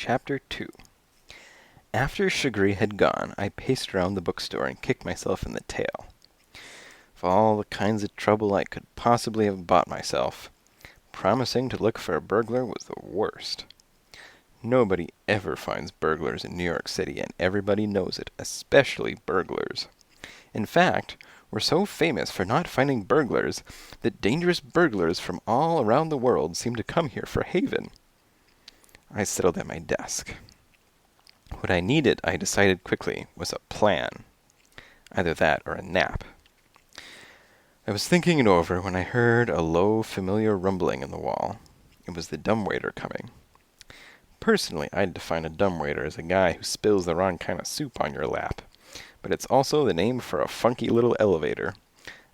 Chapter 2. After Sugary had gone, I paced around the bookstore and kicked myself in the tail. Of all the kinds of trouble I could possibly have bought myself, promising to look for a burglar was the worst. Nobody ever finds burglars in New York City, and everybody knows it, especially burglars. In fact, we're so famous for not finding burglars that dangerous burglars from all around the world seem to come here for haven. I settled at my desk. What I needed, I decided quickly, was a plan. Either that or a nap. I was thinking it over when I heard a low, familiar rumbling in the wall. It was the dumbwaiter coming. Personally, I'd define a dumbwaiter as a guy who spills the wrong kind of soup on your lap. But it's also the name for a funky little elevator,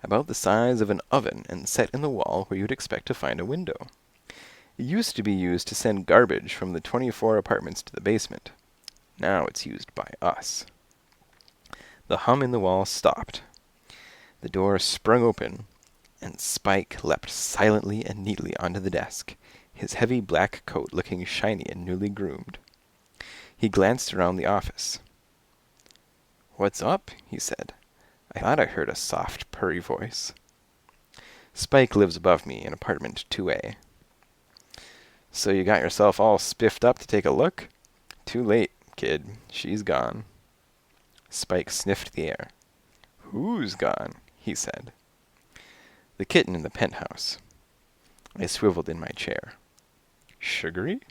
about the size of an oven and set in the wall where you'd expect to find a window. It used to be used to send garbage from the 24 apartments to the basement. Now it's used by us. The hum in the wall stopped. The door sprung open, and Spike leapt silently and neatly onto the desk, his heavy black coat looking shiny and newly groomed. He glanced around the office. "What's up?" he said. I thought I heard a soft, purry voice. Spike lives above me in apartment 2A. "So you got yourself all spiffed up to take a look? Too late, kid. She's gone." Spike sniffed the air. "Who's gone?" he said. "The kitten in the penthouse." I swiveled in my chair. "Sugary?"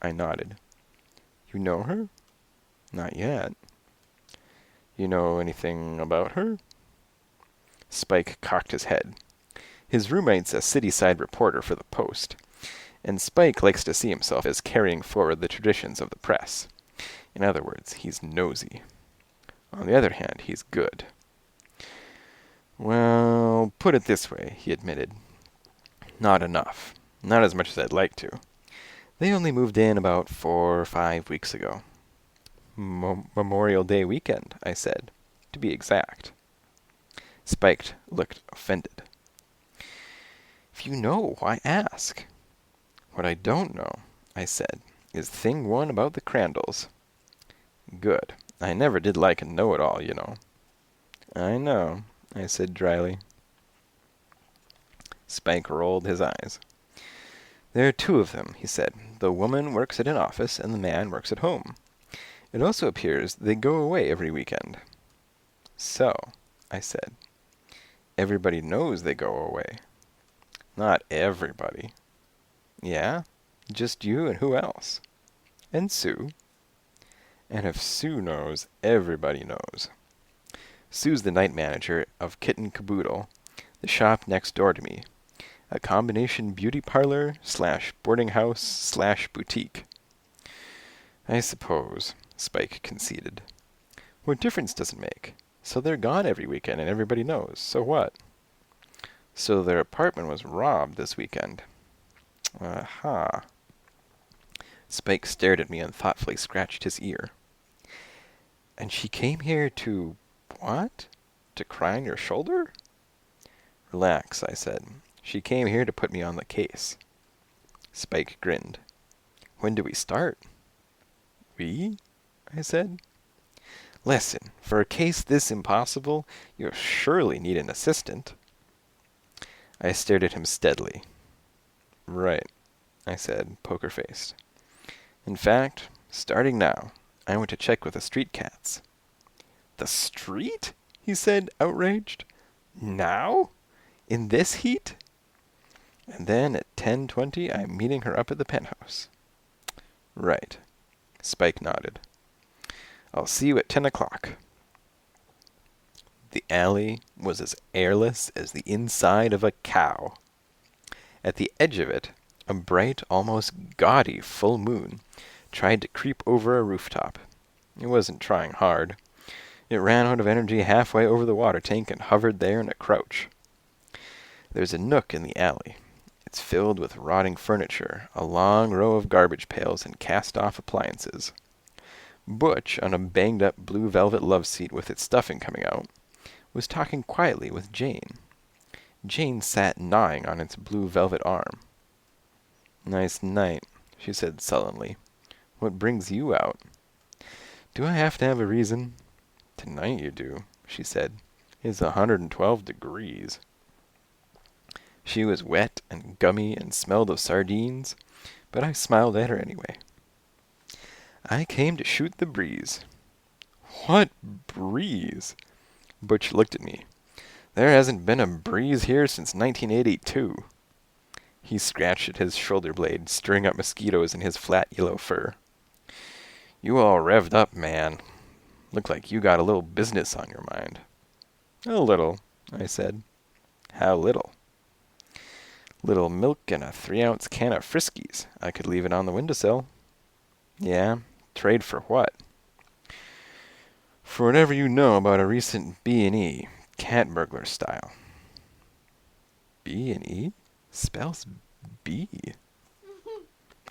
I nodded. "You know her?" "Not yet." "You know anything about her?" Spike cocked his head. His roommate's a city-side reporter for the Post, and Spike likes to see himself as carrying forward the traditions of the press. In other words, he's nosy. On the other hand, he's good. "Well, put it this way," he admitted. "Not enough. Not as much as I'd like to. They only moved in about 4 or 5 weeks ago." Memorial Day weekend," I said, "to be exact." Spike looked offended. "If you know, why ask?" "What I don't know," I said, "is thing one about the Crandalls." "Good. I never did like a know-it-all, you know." "I know," I said dryly. Spike rolled his eyes. "There are 2 of them," he said. "The woman works at an office, and the man works at home. It also appears they go away every weekend." "So," I said. "Everybody knows they go away." "Not everybody." "Yeah? Just you and who else?" "And Sue." "And if Sue knows, everybody knows. Sue's the night manager of Kitten Caboodle, the shop next door to me. A combination beauty parlor / boarding house / boutique." "I suppose," Spike conceded. "What difference does it make? So they're gone every weekend and everybody knows. So what?" "So their apartment was robbed this weekend." "Aha." Spike stared at me and thoughtfully scratched his ear. "And she came here to what? To cry on your shoulder?" "Relax," I said. "She came here to put me on the case." Spike grinned. "When do we start?" "We?" I said. "Listen, for a case this impossible, you'll surely need an assistant." I stared at him steadily. "Right," I said, poker-faced. "In fact, starting now, I want to check with the street cats." "The street?" he said, outraged. "Now? In this heat?" "And then at 10:20, I'm meeting her up at the penthouse." "Right." Spike nodded. "I'll see you at 10 o'clock. The alley was as airless as the inside of a cow. At the edge of it, a bright, almost gaudy full moon tried to creep over a rooftop. It wasn't trying hard. It ran out of energy halfway over the water tank and hovered there in a crouch. There's a nook in the alley. It's filled with rotting furniture, a long row of garbage pails, and cast-off appliances. Butch, on a banged-up blue velvet love seat with its stuffing coming out, was talking quietly with Jane. Jane sat gnawing on its blue velvet arm. "Nice night," she said sullenly. What brings you out? Do I have to have a reason? Tonight you do, she said. It's 112 degrees. She was wet and gummy and smelled of sardines, but I smiled at her anyway. I came to shoot the breeze. What breeze? Butch looked at me. There hasn't been a breeze here since 1982. He scratched at his shoulder blade, stirring up mosquitoes in his flat yellow fur. You all revved up, man. Look like you got a little business on your mind. A little, I said. How little? Little milk and a 3-ounce can of Friskies. I could leave it on the windowsill. Yeah, trade for what? For whatever you know about a recent B&E, cat burglar style. B&E? Spells B.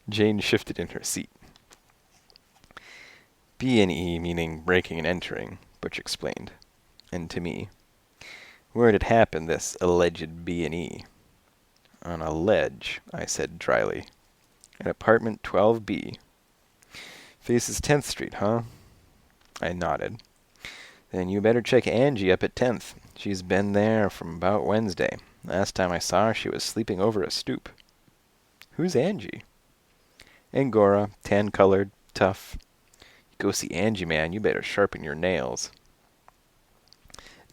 Jane shifted in her seat. B&E meaning breaking and entering, Butch explained. And to me, where'd it happen, this alleged B&E? On a ledge, I said dryly. At apartment 12B. Faces 10th Street, huh? I nodded. Then you better check Angie up at 10th. She's been there from about Wednesday. Last time I saw her, she was sleeping over a stoop. Who's Angie? Angora, tan-colored, tough. You go see Angie, man, you better sharpen your nails.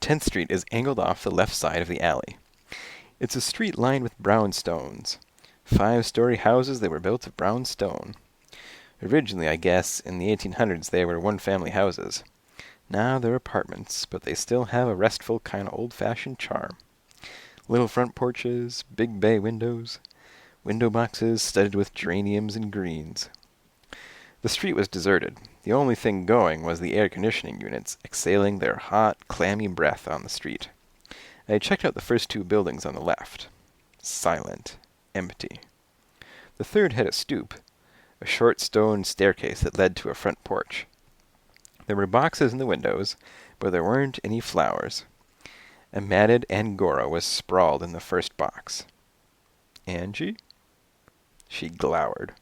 10th Street is angled off the left side of the alley. It's a street lined with brownstones. 5-story houses that were built of brown stone. Originally, I guess, in the 1800s they were one-family houses. Now they're apartments, but they still have a restful kind of old-fashioned charm. Little front porches, big bay windows, window boxes studded with geraniums and greens. The street was deserted. The only thing going was the air conditioning units, exhaling their hot, clammy breath on the street. I checked out the first 2 buildings on the left. Silent. Empty. The third had a stoop, a short stone staircase that led to a front porch. There were boxes in the windows, but there weren't any flowers. A matted Angora was sprawled in the first box. Angie? She glowered.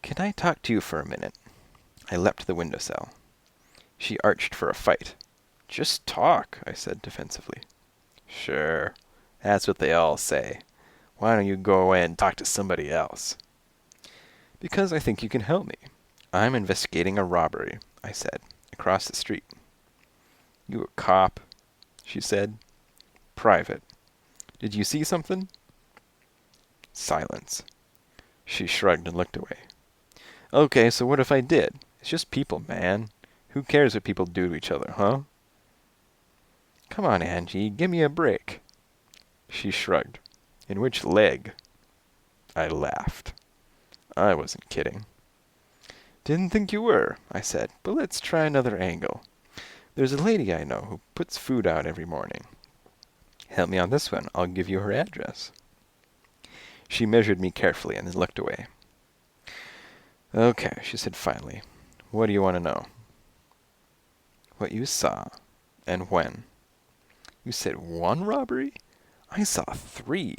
Can I talk to you for a minute? I leapt to the windowsill. She arched for a fight. Just talk, I said defensively. Sure. That's what they all say. Why don't you go away and talk to somebody else? Because I think you can help me. I'm investigating a robbery, I said, across the street. You a cop? She said. Private. Did you see something? Silence. She shrugged and looked away. Okay, so what if I did? It's just people, man. Who cares what people do to each other, huh? Come on, Angie, give me a break. She shrugged. In which leg? I laughed. I wasn't kidding. Didn't think you were, I said, but let's try another angle. There's a lady I know who puts food out every morning. Help me on this one. I'll give you her address. She measured me carefully and then looked away. Okay, she said finally. What do you want to know? What you saw, and when. You said 1 robbery? I saw 3.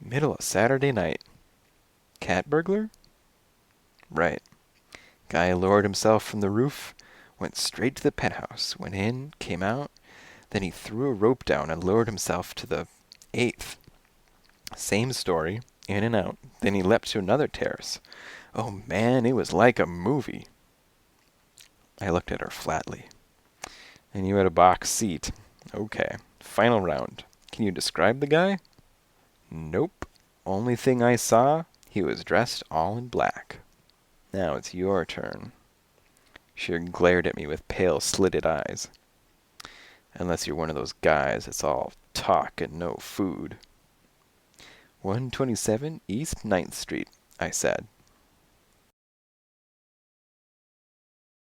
Middle of Saturday night. Cat burglar? Right. Guy lowered himself from the roof, went straight to the penthouse, went in, came out, then he threw a rope down and lowered himself to the 8th. Same story, in and out, then he leapt to another terrace. Oh man, it was like a movie. I looked at her flatly. And you had a box seat. Okay, final round. Can you describe the guy? Nope. Only thing I saw, he was dressed all in black. Now it's your turn. She glared at me with pale, slitted eyes. Unless you're one of those guys that's all talk and no food. 127 East 9th Street, I said.